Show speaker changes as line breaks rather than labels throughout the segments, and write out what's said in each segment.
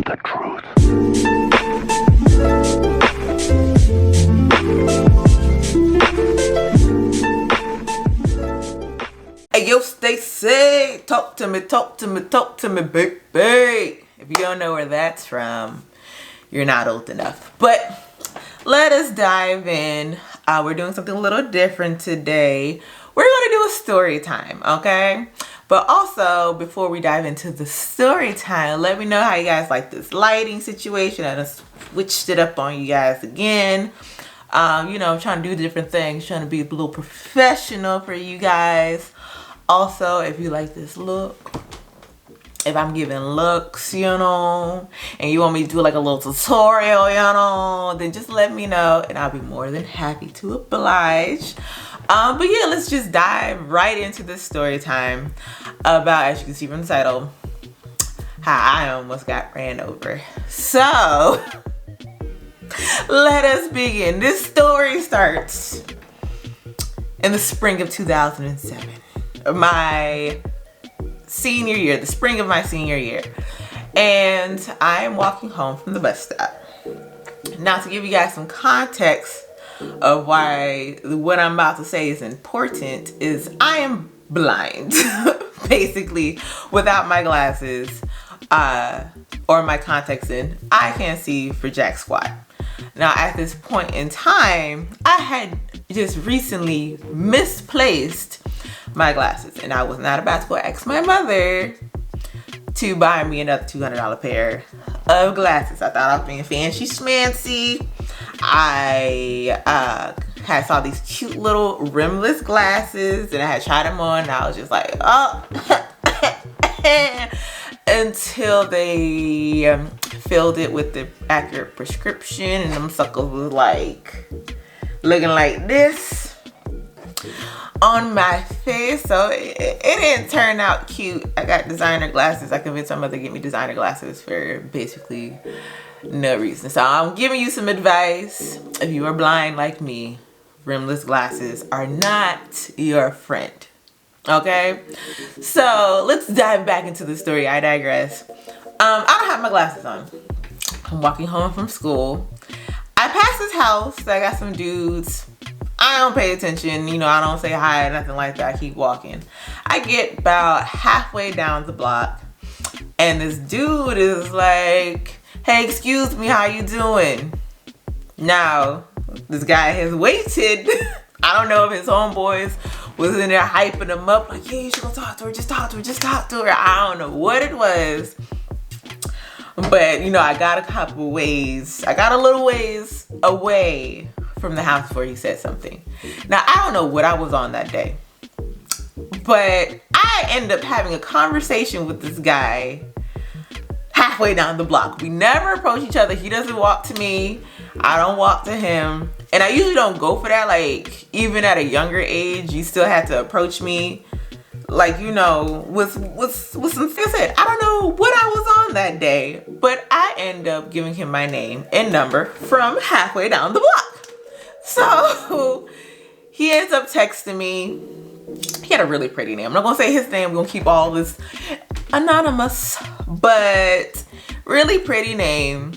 the truth.
Hey, yo, Stacy, talk to me, baby. If you don't know where that's from, you're not old enough. But let us dive in. We're doing something a little different today. We're going to do a story time, okay? But also, before we dive into the story time, let me know how you guys like this lighting situation. I just switched it up on you guys again. You know, trying to do different things, trying to be a little professional for you guys. Also, if you like this look, if I'm giving looks, you know, and you want me to do like a little tutorial, you know, then just let me know and I'll be more than happy to oblige. But yeah, let's just dive right into this story time about, as you can see from the title, how I almost got ran over. So let us begin. This story starts in the spring of 2007. My senior year, the spring of my senior year. And I am walking home from the bus stop. Now, to give you guys some context of why what I'm about to say is important, is I am blind. Basically, without my glasses or my contacts in, I can't see for jack squat. Now, at this point in time, I had just recently misplaced my glasses, and I was not about to go ask my mother to buy me another $200 pair of glasses. I thought I was being fancy schmancy. I had saw these cute little rimless glasses, and I had tried them on, and I was just like, oh. Until they filled it with the accurate prescription, and them suckers was like looking like this on my face. So it didn't turn out cute. I got designer glasses. I convinced my mother to get me designer glasses for basically no reason. So I'm giving you some advice. If you are blind like me, rimless glasses are not your friend. Okay? So let's dive back into the story. I digress. I don't have my glasses on. I'm walking home from school. I pass this house. I got some dudes. I don't pay attention, you know, I don't say hi, nothing like that. I keep walking. I get about halfway down the block, and this dude is like, hey, excuse me, how you doing? Now, this guy has waited. I don't know if his homeboys was in there hyping him up, like, yeah, you should go talk to her, just talk to her, just talk to her. I don't know what it was. But, you know, I got a little ways away from the house before he said something. Now, I don't know what I was on that day, but I ended up having a conversation with this guy halfway down the block. We never approach each other. He doesn't walk to me. I don't walk to him. And I usually don't go for that. Like, even at a younger age, you still had to approach me. Like, you know, with some said, I don't know what I was on that day, but I end up giving him my name and number from halfway down the block. So he ends up texting me. He had a really pretty name. I'm not gonna say his name. We're gonna keep all this anonymous, but really pretty name.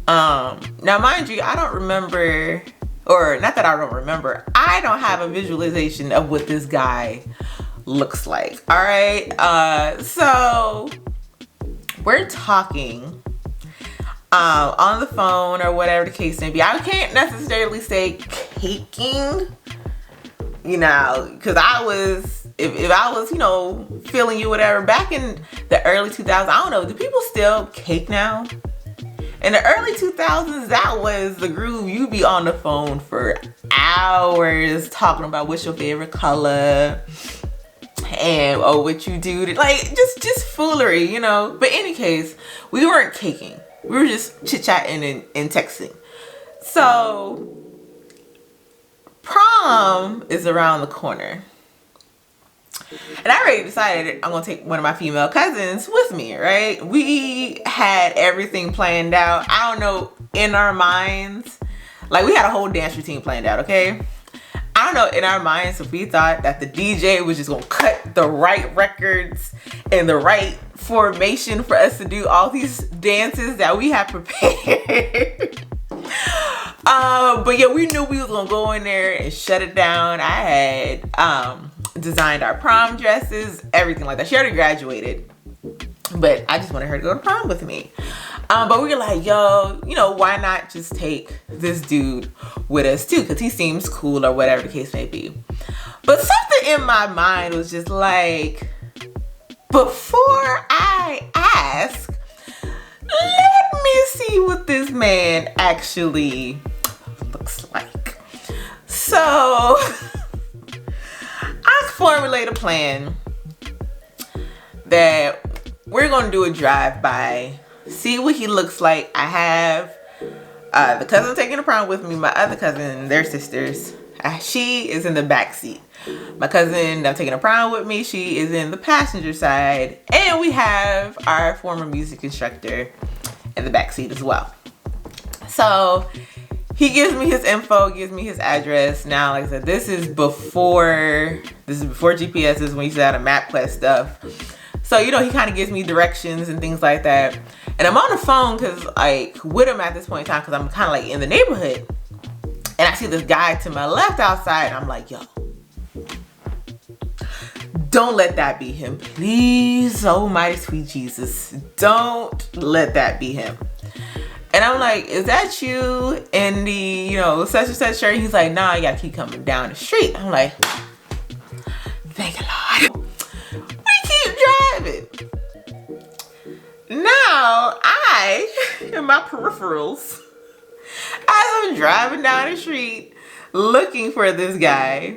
Now, mind you, I don't remember, or not that I don't remember, I don't have a visualization of what this guy looks like. All right. So we're talking on the phone or whatever the case may be. I can't necessarily say caking, you know, because I was, if I was, you know, feeling you, whatever, back in the early 2000s, I don't know, do people still cake now? In the early 2000s, that was the groove. You be on the phone for hours talking about what's your favorite color and what you do to, like, just foolery, you know. But in any case, we weren't caking. We were just chit-chatting and texting. So prom is around the corner. And I already decided I'm gonna take one of my female cousins with me, right? We had everything planned out. I don't know, in our minds, like we had a whole dance routine planned out, okay? I don't know, in our minds, if we thought that the DJ was just gonna cut the right records and the right formation for us to do all these dances that we had prepared. But yeah, we knew we was gonna go in there and shut it down. I had designed our prom dresses, everything like that. She already graduated, but I just wanted her to go to prom with me. But we were like, yo, you know, why not just take this dude with us too? Because he seems cool or whatever the case may be. But something in my mind was just like, before I ask, let me see what this man actually looks like. So I formulate a plan that we're going to do a drive-by, see what he looks like. I have the cousin taking the prom with me, my other cousin, their sisters. She is in the back seat. My cousin that's taking a prom with me, she is in the passenger side. And we have our former music instructor in the back seat as well. So he gives me his info, gives me his address. Now, like I said, this is before GPS, is when he used to have a MapQuest stuff. So, you know, he kind of gives me directions and things like that. And I'm on the phone because, like, with him at this point in time, because I'm kind of like in the neighborhood. And I see this guy to my left outside. And I'm like, yo, don't let that be him. Please, almighty sweet Jesus, don't let that be him. And I'm like, is that you in the, you know, such and such shirt? He's like, nah, you gotta keep coming down the street. I'm like, thank you, Lord. We keep driving. Now, in my peripherals, as I'm driving down the street looking for this guy,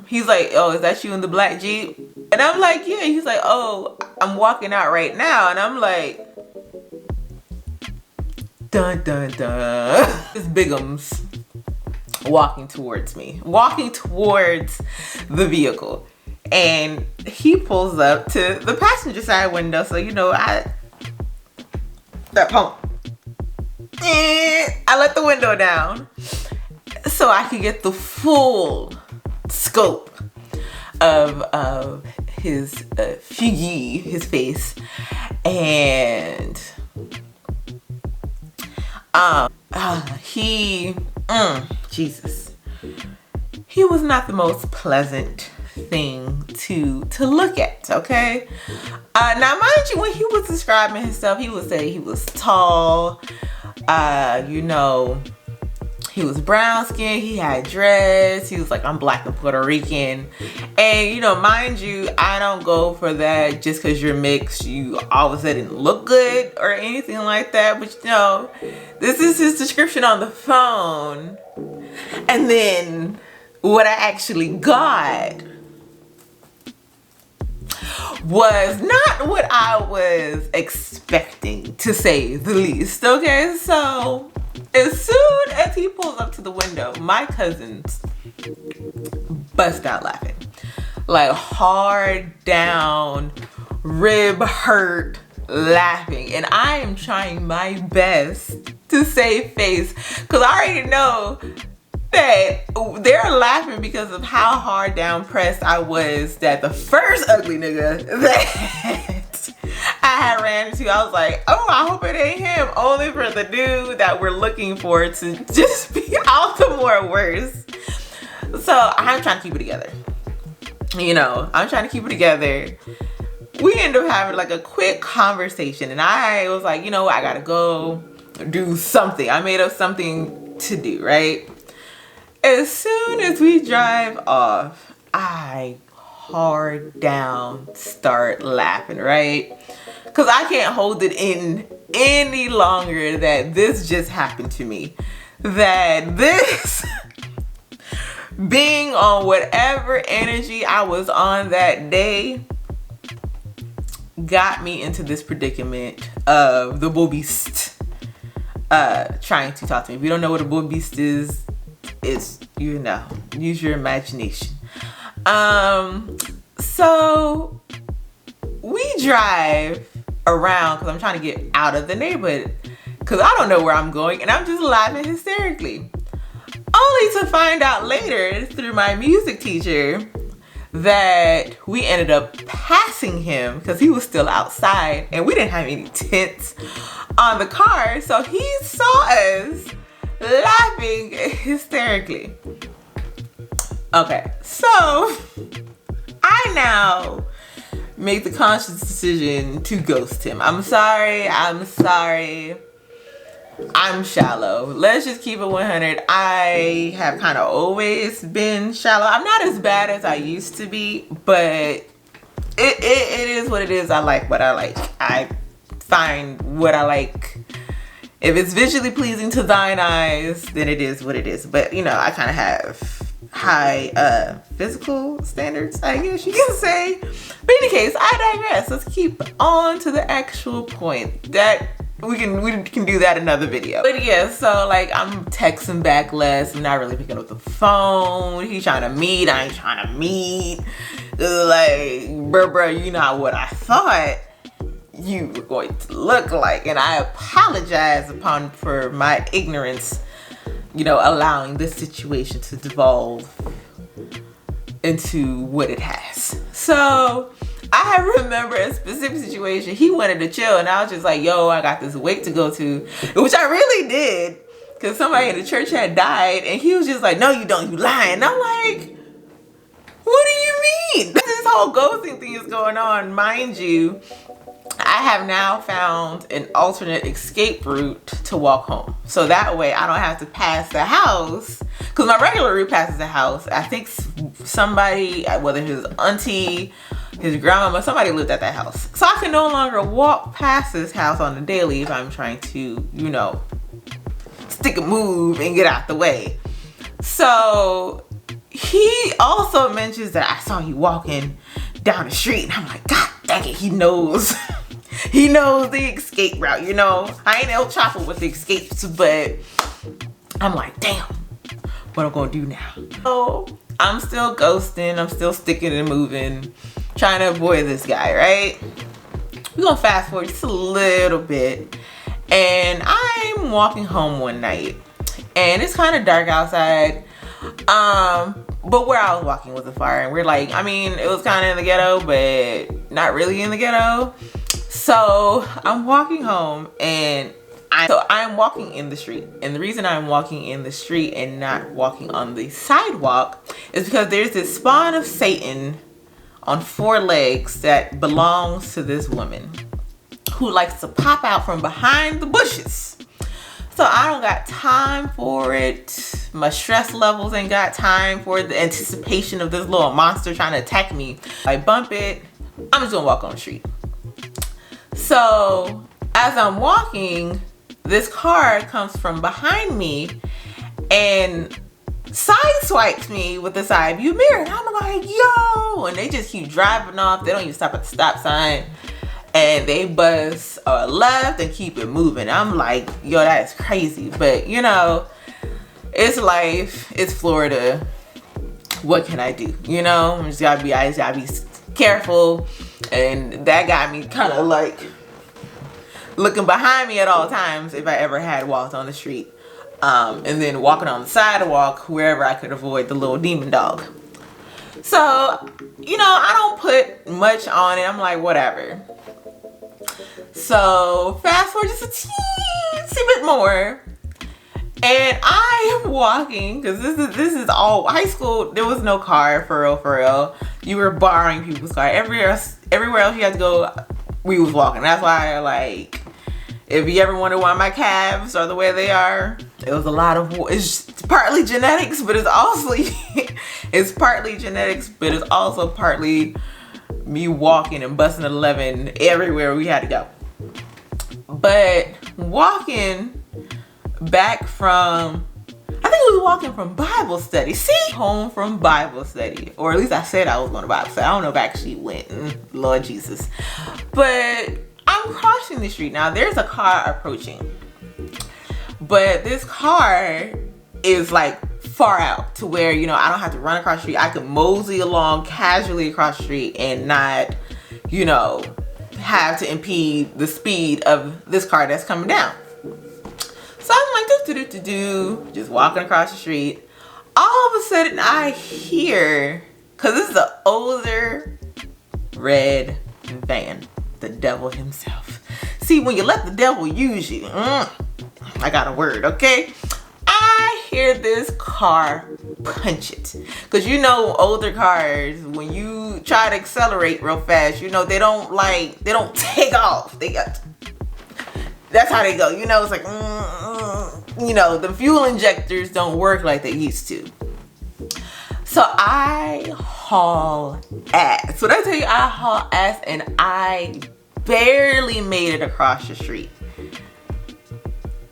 he's like, oh, is that you in the black Jeep? And I'm like, yeah. He's like, oh, I'm walking out right now. And I'm like, dun dun dun. This Bigum's walking towards me, walking towards the vehicle. And he pulls up to the passenger side window. So, you know, that pump. And I let the window down so I could get the full scope of his figure, his face. And Jesus, he was not the most pleasant thing to look at, okay? Now mind you, when he was describing himself, he would say he was tall, you know, he was brown skinned, he had dreads, he was like, I'm black and Puerto Rican. And you know, mind you, I don't go for that just because you're mixed, you all of a sudden look good or anything like that. But you know, this is his description on the phone. And then what I actually got was not what I was expecting, to say the least. Okay, so as soon as he pulls up to the window, my cousins bust out laughing. Like hard down, rib hurt laughing. And I am trying my best to save face, because I already know that they're laughing because of how hard down pressed I was that the first ugly nigga that I had ran into, I was like, oh, I hope it ain't him. Only for the dude that we're looking for to just be all the more worse. So I'm trying to keep it together. You know, I'm trying to keep it together. We ended up having like a quick conversation, and I was like, you know what, I gotta go do something. I made up something to do, right? As soon as we drive off, I hard down start laughing, right? Because I can't hold it in any longer that this just happened to me. That this being on whatever energy I was on that day got me into this predicament of the bull beast trying to talk to me. If you don't know what a bull beast is, it's, you know, use your imagination. So we drive around because I'm trying to get out of the neighborhood because I don't know where I'm going, and I'm just laughing hysterically. Only to find out later through my music teacher that we ended up passing him because he was still outside and we didn't have any tents on the car. So he saw us laughing hysterically. Okay, so I now make the conscious decision to ghost him. I'm sorry. I'm shallow. Let's just keep it 100. I have kind of always been shallow. I'm not as bad as I used to be, but it is what it is. I like what I like. I find what I like. If it's visually pleasing to thine eyes, then it is what it is. But you know, I kind of have high physical standards, I guess you can say. But in any case, I digress. Let's keep on to the actual point. That we can do that another video. But yeah, so like I'm texting back less. I'm not really picking up the phone. He's trying to meet. I ain't trying to meet. Like, bro, you not what I thought you were going to look like. And I apologize for my ignorance, you know, allowing this situation to devolve into what it has. So I remember a specific situation. He wanted to chill and I was just like, yo, I got this wake to go to, which I really did because somebody in the church had died, and he was just like, no, you don't, you lying. And I'm like, what do you mean? This whole ghosting thing is going on. Mind you, I have now found an alternate escape route to walk home. So that way I don't have to pass the house, because my regular route passes the house. I think somebody, whether his auntie, his grandmama, somebody lived at that house. So I can no longer walk past this house on the daily if I'm trying to, you know, stick a move and get out the way. So he also mentions that I saw you walking down the street, and I'm like, God dang it, he knows. He knows the escape route, you know. I ain't El Chapo with the escapes, but I'm like, damn, what I'm gonna do now? So I'm still ghosting, I'm still sticking and moving, trying to avoid this guy, right? We're gonna fast forward just a little bit, and I'm walking home one night, and it's kind of dark outside, but where I was walking was a fire, and we're like, I mean, it was kind of in the ghetto, but not really in the ghetto. So I'm walking home, and I'm walking in the street, and the reason I'm walking in the street and not walking on the sidewalk is because there's this spawn of Satan on 4 legs that belongs to this woman who likes to pop out from behind the bushes. So I don't got time for it. My stress levels ain't got time for it. The anticipation of this little monster trying to attack me. I bump it, I'm just gonna walk on the street. So as I'm walking, this car comes from behind me and sideswipes me with the side view mirror. And I'm like, yo, and they just keep driving off. They don't even stop at the stop sign, and they buzz left and keep it moving. I'm like, yo, that is crazy. But you know, it's life, it's Florida. What can I do? You know, I just gotta be careful. And that got me kind of like looking behind me at all times if I ever had walked on the street. And then walking on the sidewalk wherever I could avoid the little demon dog. So, you know, I don't put much on it. I'm like, whatever. So fast forward just a teensy bit more, and I am walking, because this is all high school. There was no car, for real. You were borrowing people's car. Everywhere else you had to go, we was walking. That's why, like, if you ever wonder why my calves are the way they are, it was a lot of, it's partly genetics, but it's also it's partly genetics, but it's also partly me walking and busting 11 everywhere we had to go. But walking back from, I think we was walking from Bible study. See? Home from Bible study. Or at least I said I was going to Bible study. I don't know if I actually went. Lord Jesus. But I'm crossing the street. Now there's a car approaching. But this car is like far out to where, you know, I don't have to run across the street. I can mosey along casually across the street and not, you know, have to impede the speed of this car that's coming down. So I'm like, just walking across the street. all of a sudden I hear, because this is an older red van, the devil himself. See, when you let the devil use you, I got a word, okay? I hear this car punch it. Because you know, older cars, when you try to accelerate real fast, you know, they don't take off. That's how they go. You know, it's like, you know, the fuel injectors don't work like they used to. So I haul ass. When I tell you I haul ass, and I barely made it across the street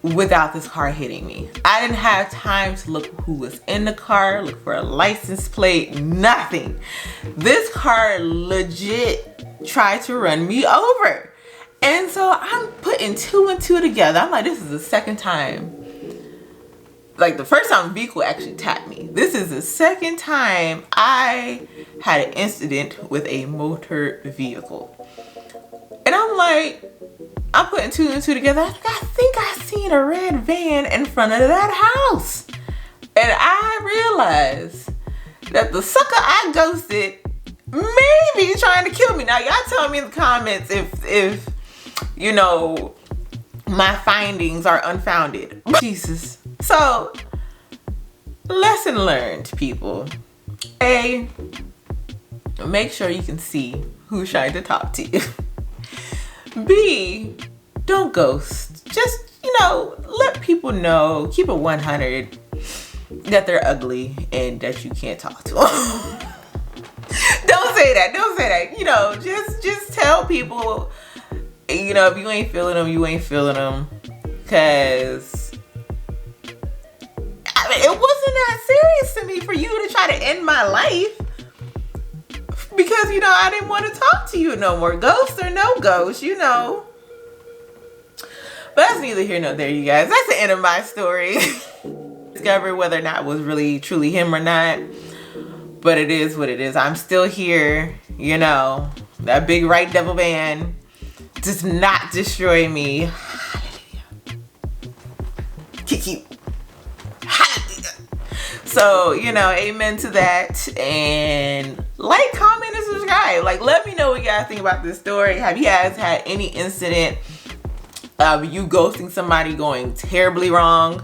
without this car hitting me. I didn't have time to look who was in the car, look for a license plate, nothing. This car legit tried to run me over. And so I'm putting two and two together. I'm like, this is the second time. Like, the first time vehicle actually tapped me. This is the second time I had an incident with a motor vehicle. And I'm like, I'm putting two and two together. I think I seen a red van in front of that house. And I realized that the sucker I ghosted may be trying to kill me. Now, y'all tell me in the comments if you know, my findings are unfounded. Jesus. So, lesson learned, people. A, make sure you can see who's trying to talk to you. B, don't ghost. Just, you know, let people know, keep it 100, that they're ugly and that you can't talk to them. Don't say that. You know, just tell people, you know, if you ain't feeling them, you ain't feeling them. Because, I mean, it wasn't that serious to me for you to try to end my life. Because, you know, I didn't want to talk to you no more. Ghost or no ghost, you know. But that's neither here nor there, you guys. That's the end of my story. Discover whether or not it was really truly him or not. But it is what it is. I'm still here, you know. That big right devil van does not destroy me. Hallelujah. Kick you. Hallelujah. So, you know, amen to that. And like, comment, and subscribe. Like, let me know what you guys think about this story. Have you guys had any incident of you ghosting somebody going terribly wrong?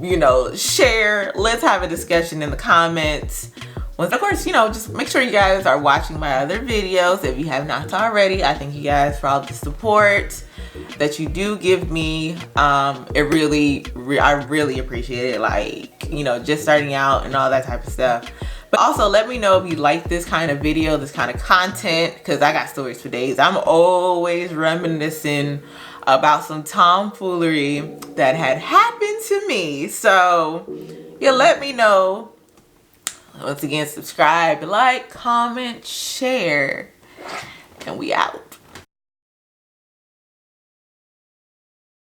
You know, share. Let's have a discussion in the comments. Well, of course, you know, just make sure you guys are watching my other videos if you have not already. I thank you guys for all the support that you do give me. I really appreciate it. Like, you know, just starting out and all that type of stuff. But also let me know if you like this kind of video, this kind of content, because I got stories for days. I'm always reminiscing about some tomfoolery that had happened to me. So yeah, let me know. Once again, subscribe, like, comment, share, and we out.